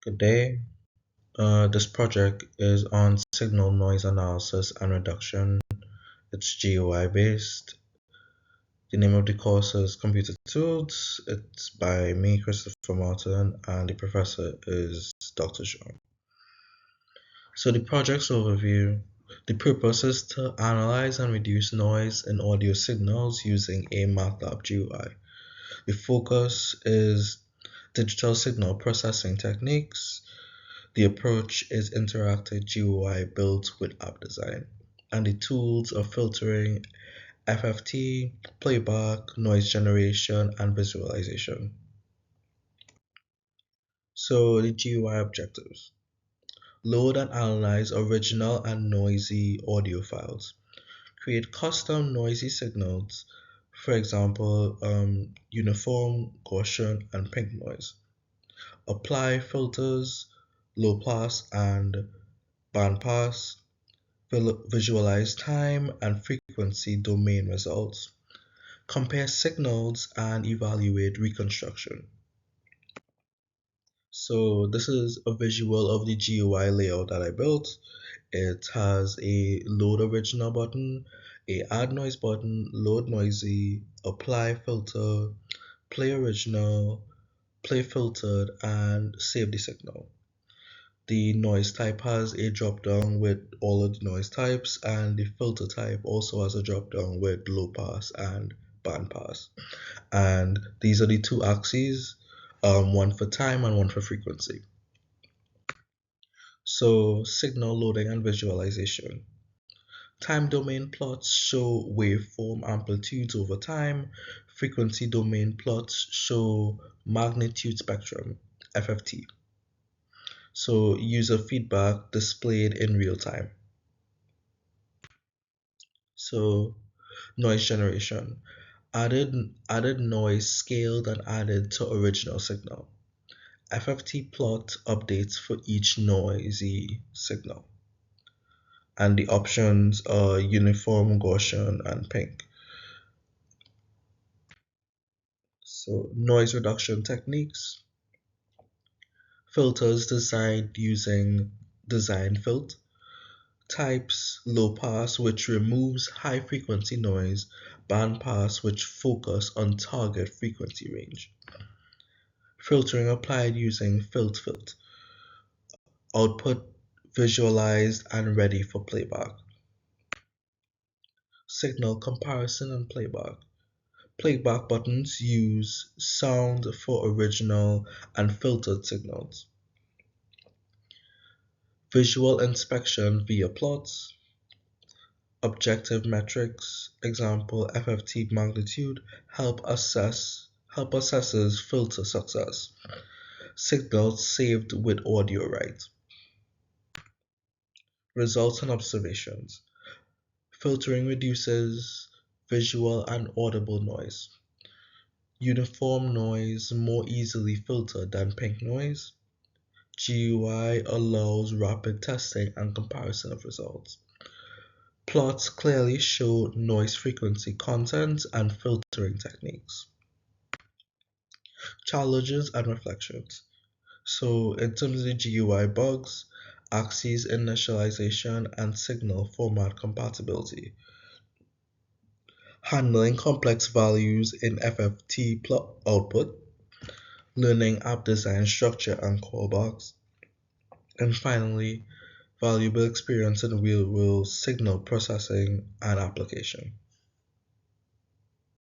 Good day. This project is on signal noise analysis and reduction. It's GUI based. The name of the course is Computer Tools. It's by me, Christopher Martin, and the professor is Dr. Sean. So the project's overview. The purpose is to analyze and reduce noise in audio signals using a MATLAB GUI. The focus is digital signal processing techniques. The approach is interactive GUI built with app design, and the tools are filtering, FFT, playback, noise generation, and visualization. So the GUI objectives. Load and analyze original and noisy audio files. Create custom noisy signals, for example, uniform, Gaussian, and pink noise. Apply filters, low pass and band pass. Visualize time and frequency domain results. Compare signals and evaluate reconstruction. So this is a visual of the GUI layout that I built. It has a load original button, a add noise button, load noisy, apply filter, play original, play filtered, and save the signal. The noise type has a drop down with all of the noise types, and the filter type also has a drop down with low pass and band pass. And these are the two axes, one for time and one for frequency. So signal loading and visualization. Time domain plots show waveform amplitudes over time. Frequency domain plots show magnitude spectrum, FFT. So user feedback displayed in real time. So noise generation. Added noise scaled and added to original signal. FFT plot updates for each noisy signal. And the options are uniform, Gaussian, and pink. So noise reduction techniques. Filters designed using design filter. Types low pass, which removes high frequency noise, band pass, which focus on target frequency range. Filtering applied using filter. Output visualized and ready for playback. Signal comparison and playback. Playback buttons use sound for original and filtered signals. Visual inspection via plots. Objective metrics, example FFT magnitude, help assessors filter success. Signals saved with audio right. Results and observations. Filtering reduces visual and audible noise. Uniform noise more easily filtered than pink noise. GUI allows rapid testing and comparison of results. Plots clearly show noise frequency content and filtering techniques. Challenges and reflections. So in terms of the GUI bugs, axes initialization and signal format compatibility. Handling complex values in FFT plot output. Learning app design structure and callbacks. And finally, valuable experience in real-world signal processing and application.